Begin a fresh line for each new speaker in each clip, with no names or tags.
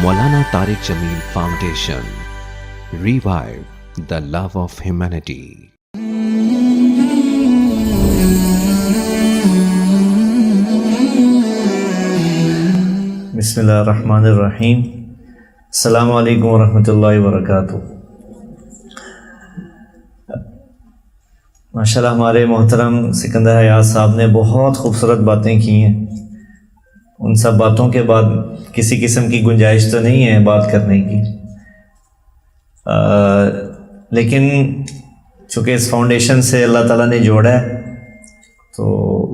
Maulana Tariq Jameel Foundation. Revive the love of humanity.
بسم اللہ الرحمن الرحیم. السلام علیکم ورحمۃ اللہ وبرکاتہ. ماشاءاللہ ہمارے محترم سکندر حیات صاحب نے بہت خوبصورت باتیں کی ہیں. ان سب باتوں کے بعد کسی قسم کی گنجائش تو نہیں ہے بات کرنے کی، لیکن چونکہ اس فاؤنڈیشن سے اللہ تعالیٰ نے جوڑا ہے تو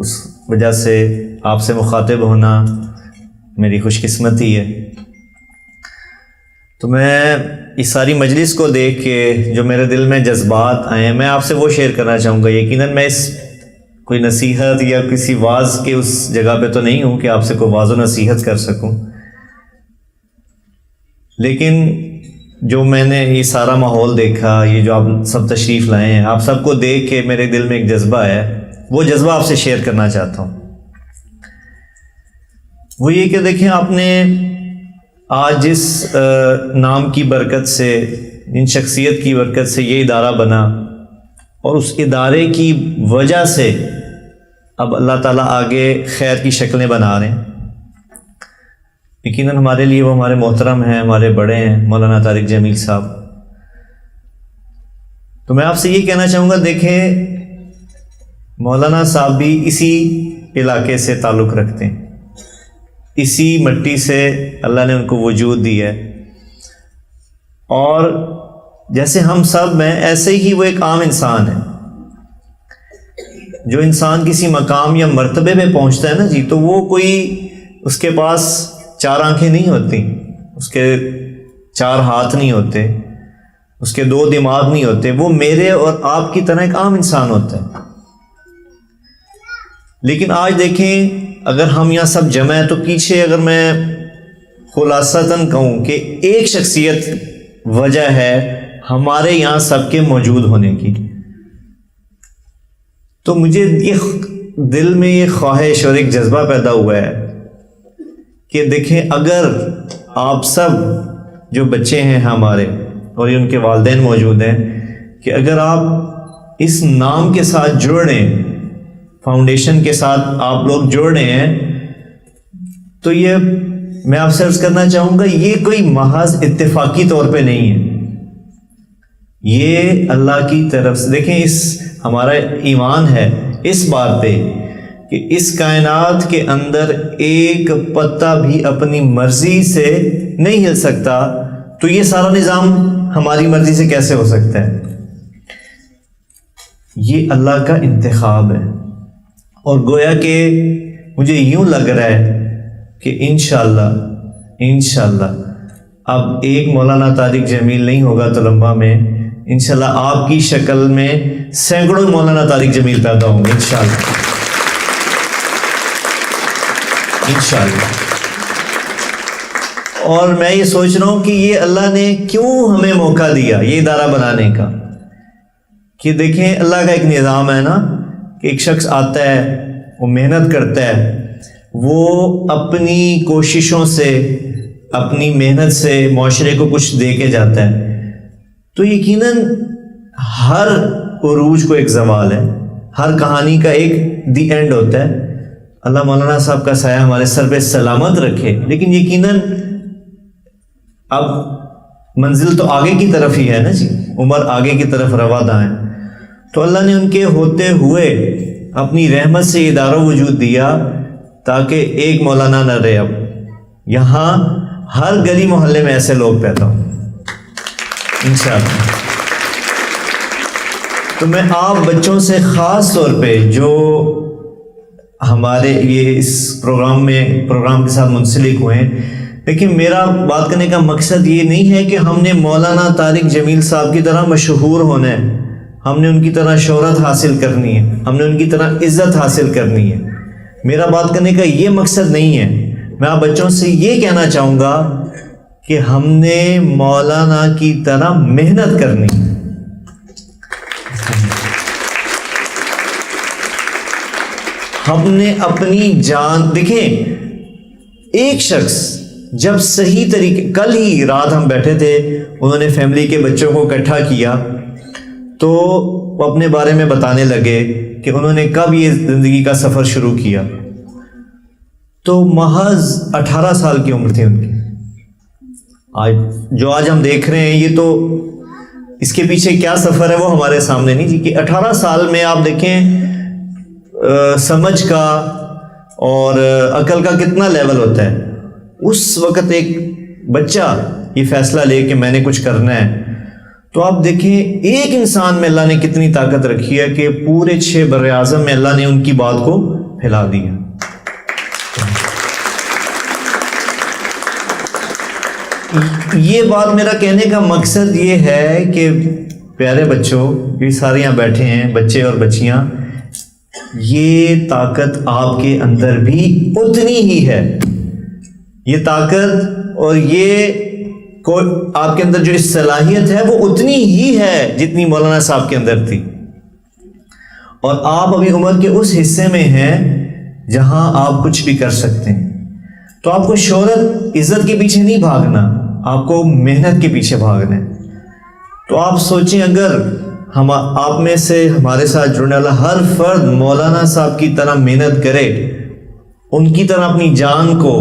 اس وجہ سے آپ سے مخاطب ہونا میری خوش قسمتی ہے. تو میں اس ساری مجلس کو دیکھ کے جو میرے دل میں جذبات آئے ہیں میں آپ سے وہ شیئر کرنا چاہوں گا. یقیناً میں اس کوئی نصیحت یا کسی واعظ کے اس جگہ پہ تو نہیں ہوں کہ آپ سے کوئی واعظ و نصیحت کر سکوں، لیکن جو میں نے یہ سارا ماحول دیکھا، یہ جو آپ سب تشریف لائے ہیں، آپ سب کو دیکھ کے میرے دل میں ایک جذبہ ہے، وہ جذبہ آپ سے شیئر کرنا چاہتا ہوں. وہ یہ کہ دیکھیں، آپ نے آج جس نام کی برکت سے، ان شخصیت کی برکت سے یہ ادارہ بنا، اور اس ادارے کی وجہ سے اب اللہ تعالیٰ آگے خیر کی شکلیں بنا رہے ہیں. یقیناً ہمارے لیے وہ ہمارے محترم ہیں، ہمارے بڑے ہیں مولانا طارق جمیل صاحب. تو میں آپ سے یہ کہنا چاہوں گا، دیکھیں مولانا صاحب بھی اسی علاقے سے تعلق رکھتے ہیں، اسی مٹی سے اللہ نے ان کو وجود دی ہے، اور جیسے ہم سب ہیں ایسے ہی وہ ایک عام انسان ہے. جو انسان کسی مقام یا مرتبے پہ پہنچتا ہے نا جی، تو وہ کوئی اس کے پاس 4 آنکھیں نہیں ہوتی، اس کے 4 ہاتھ نہیں ہوتے، اس کے 2 دماغ نہیں ہوتے. وہ میرے اور آپ کی طرح ایک عام انسان ہوتا ہے. لیکن آج دیکھیں، اگر ہم یہاں سب جمع ہیں تو پیچھے اگر میں خلاصتاً کہوں کہ ایک شخصیت وجہ ہے ہمارے یہاں سب کے موجود ہونے کی. تو مجھے یہ دل میں یہ خواہش اور ایک جذبہ پیدا ہوا ہے کہ دیکھیں، اگر آپ سب جو بچے ہیں ہمارے اور ان کے والدین موجود ہیں، کہ اگر آپ اس نام کے ساتھ جڑ رہے ہیں، فاؤنڈیشن کے ساتھ آپ لوگ جڑ رہے ہیں، تو یہ میں آپ سے عرض کرنا چاہوں گا، یہ کوئی محض اتفاقی طور پہ نہیں ہے، یہ اللہ کی طرف سے. دیکھیں، اس ہمارا ایمان ہے اس بات پہ کہ اس کائنات کے اندر ایک پتا بھی اپنی مرضی سے نہیں ہل سکتا، تو یہ سارا نظام ہماری مرضی سے کیسے ہو سکتا ہے؟ یہ اللہ کا انتخاب ہے. اور گویا کہ مجھے یوں لگ رہا ہے کہ انشاءاللہ اب ایک مولانا طارق جمیل نہیں ہوگا تو لمبا میں انشاءاللہ آپ کی شکل میں سینکڑوں مولانا طارق جمیل پیدا ہوں گے انشاءاللہ. اور میں یہ سوچ رہا ہوں کہ یہ اللہ نے کیوں ہمیں موقع دیا یہ ادارہ بنانے کا. کہ دیکھیں، اللہ کا ایک نظام ہے نا کہ ایک شخص آتا ہے، وہ محنت کرتا ہے، وہ اپنی کوششوں سے، اپنی محنت سے معاشرے کو کچھ دے کے جاتا ہے. تو یقیناً ہر عروج کو ایک زوال ہے، ہر کہانی کا ایک دی اینڈ ہوتا ہے. اللہ مولانا صاحب کا سایہ ہمارے سر پہ سلامت رکھے. لیکن یقیناً اب منزل تو آگے کی طرف ہی ہے نا جی، عمر آگے کی طرف روا داں ہے. تو اللہ نے ان کے ہوتے ہوئے اپنی رحمت سے یہ ادارہ وجود دیا تاکہ ایک مولانا نہ رہے. اب یہاں ہر گلی محلے میں ایسے لوگ پیدا ہوں انشاءاللہ. تو میں آپ بچوں سے خاص طور پہ جو ہمارے یہ اس پروگرام کے ساتھ منسلک ہوئے ہیں، لیکن میرا بات کرنے کا مقصد یہ نہیں ہے کہ ہم نے مولانا طارق جمیل صاحب کی طرح مشہور ہونا ہے، ہم نے ان کی طرح شہرت حاصل کرنی ہے، ہم نے ان کی طرح عزت حاصل کرنی ہے. میرا بات کرنے کا یہ مقصد نہیں ہے. میں آپ بچوں سے یہ کہنا چاہوں گا کہ ہم نے مولانا کی طرح محنت کرنی. ہم نے اپنی جان، دیکھیں ایک شخص جب صحیح طریقے، کل ہی رات ہم بیٹھے تھے، انہوں نے فیملی کے بچوں کو اکٹھا کیا تو وہ اپنے بارے میں بتانے لگے کہ انہوں نے کب یہ زندگی کا سفر شروع کیا. تو محض 18 سال کی عمر تھی ان کی. آج ہم دیکھ رہے ہیں یہ تو اس کے پیچھے کیا سفر ہے وہ ہمارے سامنے نہیں جی. کہ 18 سال میں آپ دیکھیں سمجھ کا اور عقل کا کتنا لیول ہوتا ہے. اس وقت ایک بچہ یہ فیصلہ لے کہ میں نے کچھ کرنا ہے، تو آپ دیکھیں ایک انسان میں اللہ نے کتنی طاقت رکھی ہے کہ پورے 6 بر اعظم میں اللہ نے ان کی بات کو پھیلا دیا. یہ بات میرا کہنے کا مقصد یہ ہے کہ پیارے بچوں، یہ سارے یہاں بیٹھے ہیں بچے اور بچیاں، یہ طاقت آپ کے اندر بھی اتنی ہی ہے. یہ طاقت اور یہ آپ کے اندر جو صلاحیت ہے وہ اتنی ہی ہے جتنی مولانا صاحب کے اندر تھی. اور آپ ابھی عمر کے اس حصے میں ہیں جہاں آپ کچھ بھی کر سکتے ہیں. تو آپ کو شہرت عزت کے پیچھے نہیں بھاگنا، آپ کو محنت کے پیچھے بھاگنا ہے. تو آپ سوچیں اگر آپ میں سے ہمارے ساتھ جڑنے والا ہر فرد مولانا صاحب کی طرح محنت کرے، ان کی طرح اپنی جان کو،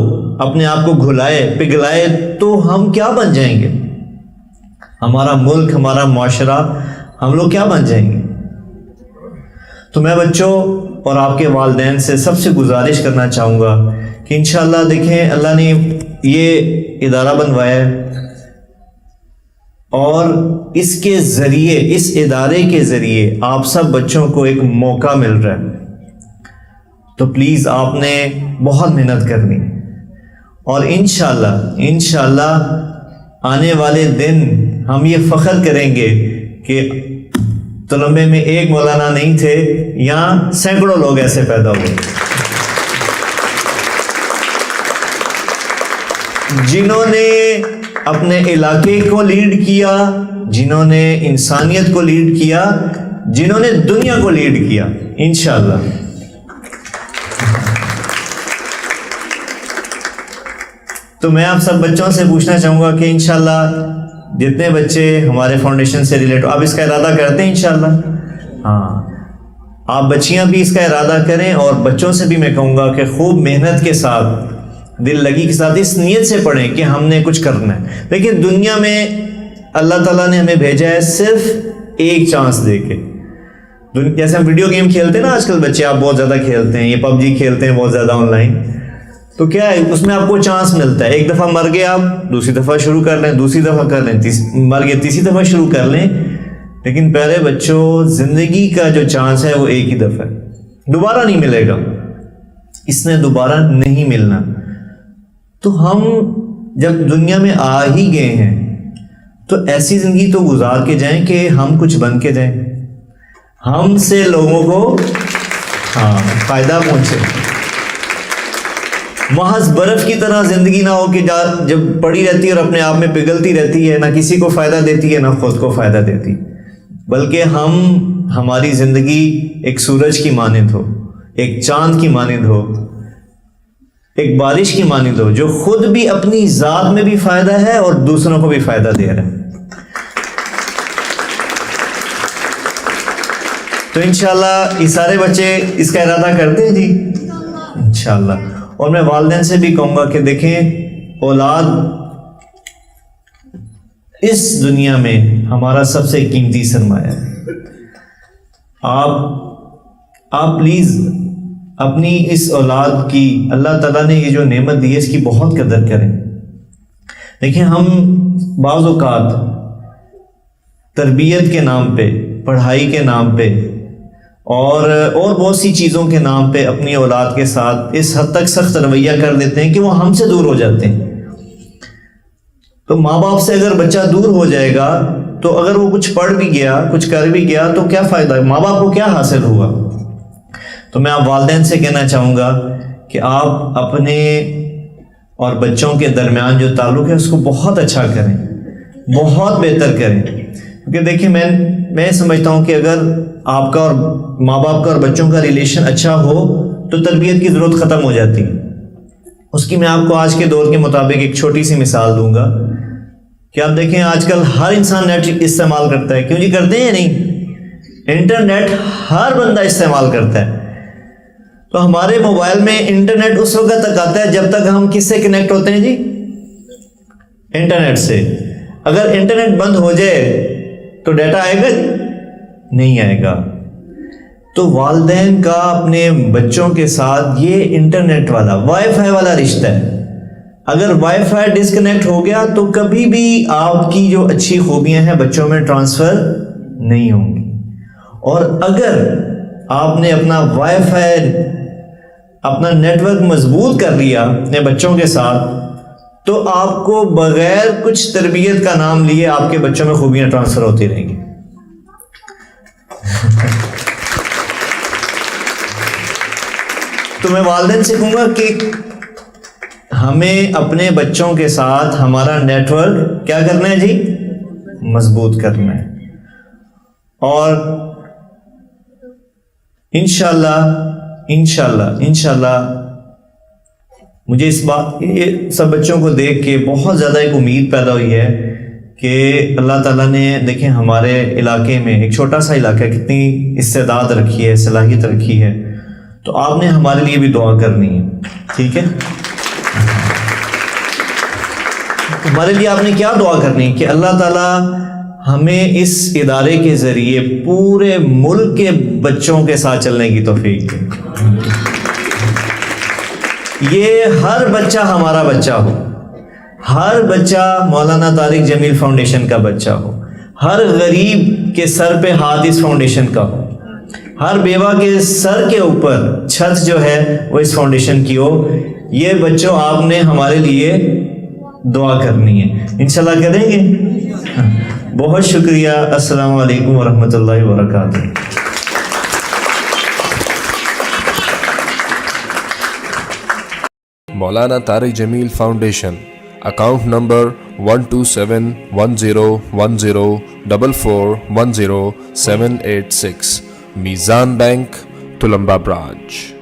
اپنے آپ کو گھلائے پگھلائے، تو ہم کیا بن جائیں گے؟ ہمارا ملک، ہمارا معاشرہ، ہم لوگ کیا بن جائیں گے؟ تو میں بچوں اور آپ کے والدین سے سب سے گزارش کرنا چاہوں گا کہ انشاءاللہ دیکھیں اللہ نے یہ ادارہ بنوایا ہے اور اس کے ذریعے، اس ادارے کے ذریعے آپ سب بچوں کو ایک موقع مل رہا ہے. تو پلیز آپ نے بہت محنت کرنی اور انشاءاللہ آنے والے دن ہم یہ فخر کریں گے کہ تلمبے میں ایک مولانا نہیں تھے، یہاں سینکڑوں لوگ ایسے پیدا ہوئے جنہوں نے اپنے علاقے کو لیڈ کیا، جنہوں نے انسانیت کو لیڈ کیا، جنہوں نے دنیا کو لیڈ کیا انشاءاللہ. تو میں آپ سب بچوں سے پوچھنا چاہوں گا کہ انشاءاللہ جتنے بچے ہمارے فاؤنڈیشن سے ریلیٹ، آپ اس کا ارادہ کرتے ہیں انشاءاللہ؟ ہاں، آپ بچیاں بھی اس کا ارادہ کریں اور بچوں سے بھی میں کہوں گا کہ خوب محنت کے ساتھ، دل لگی کے ساتھ اس نیت سے پڑھیں کہ ہم نے کچھ کرنا ہے. لیکن دنیا میں اللہ تعالیٰ نے ہمیں بھیجا ہے صرف ایک چانس دے کے. جیسے ہم ویڈیو گیم کھیلتے ہیں نا، آج کل بچے آپ بہت زیادہ کھیلتے ہیں، یہ PUBG کھیلتے ہیں بہت زیادہ آن لائن. تو کیا ہے اس میں آپ کو چانس ملتا ہے، ایک دفعہ مر گئے آپ، دوسری دفعہ شروع کر لیں، دوسری دفعہ کر لیں، مر گئے تیسری دفعہ شروع کر لیں. لیکن پیارے بچوں، زندگی کا جو چانس ہے وہ ایک ہی دفعہ ہے، دوبارہ نہیں ملے گا، اس نے دوبارہ نہیں ملنا. تو ہم جب دنیا میں آ ہی گئے ہیں تو ایسی زندگی تو گزار کے جائیں کہ ہم کچھ بن کے جائیں، ہم سے لوگوں کو فائدہ پہنچے. محض برف کی طرح زندگی نہ ہو کہ جب پڑی رہتی ہے اور اپنے آپ میں پگھلتی رہتی ہے، نہ کسی کو فائدہ دیتی ہے نہ خود کو فائدہ دیتی، بلکہ ہماری زندگی ایک سورج کی مانند ہو، ایک چاند کی مانند ہو، ایک بارش کی مانند ہو، جو خود بھی اپنی ذات میں بھی فائدہ ہے اور دوسروں کو بھی فائدہ دے رہا ہے. تو انشاءاللہ یہ سارے بچے اس کا ارادہ کرتے ہیں جی انشاءاللہ. اور میں والدین سے بھی کہوں گا کہ دیکھیں، اولاد اس دنیا میں ہمارا سب سے قیمتی سرمایہ ہے. آپ پلیز اپنی اس اولاد کی، اللہ تعالیٰ نے یہ جو نعمت دی ہے اس کی بہت قدر کریں. دیکھیں ہم بعض اوقات تربیت کے نام پہ، پڑھائی کے نام پہ اور بہت سی چیزوں کے نام پہ اپنی اولاد کے ساتھ اس حد تک سخت رویہ کر دیتے ہیں کہ وہ ہم سے دور ہو جاتے ہیں. تو ماں باپ سے اگر بچہ دور ہو جائے گا تو اگر وہ کچھ پڑھ بھی گیا، کچھ کر بھی گیا تو کیا فائدہ، ماں باپ کو کیا حاصل ہوا؟ تو میں آپ والدین سے کہنا چاہوں گا کہ آپ اپنے اور بچوں کے درمیان جو تعلق ہے اس کو بہت اچھا کریں، بہت بہتر کریں. کیونکہ دیکھیں میں سمجھتا ہوں کہ اگر آپ کا اور ماں باپ کا اور بچوں کا ریلیشن اچھا ہو تو تربیت کی ضرورت ختم ہو جاتی ہے. اس کی میں آپ کو آج کے دور کے مطابق ایک چھوٹی سی مثال دوں گا کہ آپ دیکھیں آج کل ہر انسان نیٹ استعمال کرتا ہے. کیوں جی کرتے ہیں یا نہیں؟ انٹرنیٹ ہر بندہ استعمال کرتا ہے. تو ہمارے موبائل میں انٹرنیٹ اس وقت تک آتا ہے جب تک ہم کس سے کنیکٹ ہوتے ہیں جی؟ انٹرنیٹ سے. اگر انٹرنیٹ بند ہو جائے تو ڈیٹا آئے گا؟ نہیں آئے گا. تو والدین کا اپنے بچوں کے ساتھ یہ انٹرنیٹ والا وائی فائی والا رشتہ ہے. اگر وائی فائی ڈسکنیکٹ ہو گیا تو کبھی بھی آپ کی جو اچھی خوبیاں ہیں بچوں میں ٹرانسفر نہیں ہوں گی. اور اگر آپ نے اپنا وائی فائی اپنا نیٹ ورک مضبوط کر لیا اپنے بچوں کے ساتھ تو آپ کو بغیر کچھ تربیت کا نام لیے آپ کے بچوں میں خوبیاں ٹرانسفر ہوتی رہیں گی. تو میں والدین سے کہوں گا کہ ہمیں اپنے بچوں کے ساتھ ہمارا نیٹ ورک کیا کرنا ہے جی؟ مضبوط کرنا ہے. اور انشاءاللہ مجھے اس بات یہ سب بچوں کو دیکھ کے بہت زیادہ ایک امید پیدا ہوئی ہے کہ اللہ تعالیٰ نے دیکھیں ہمارے علاقے میں ایک چھوٹا سا علاقہ ہے, کتنی استعداد رکھی ہے, صلاحیت رکھی ہے. تو آپ نے ہمارے لیے بھی دعا کرنی ہے, ٹھیک ہے؟ ہمارے لیے آپ نے کیا دعا کرنی ہے کہ اللہ تعالیٰ ہمیں اس ادارے کے ذریعے پورے ملک کے بچوں کے ساتھ چلنے کی توفیق دے. یہ ہر بچہ ہمارا بچہ ہو, ہر بچہ مولانا طارق جمیل فاؤنڈیشن کا بچہ ہو, ہر غریب کے سر پہ ہاتھ اس فاؤنڈیشن کا ہو, ہر بیوہ کے سر کے اوپر چھت جو ہے وہ اس فاؤنڈیشن کی ہو. یہ بچوں آپ نے ہمارے لیے دعا کرنی ہے, انشاءاللہ کریں گے؟ بہت شکریہ. السلام علیکم ورحمۃ اللہ وبرکاتہ.
مولانا طارق جمیل فاؤنڈیشن, اکاؤنٹ نمبر 127101044100786, میزان بینک, تلمبہ برانچ.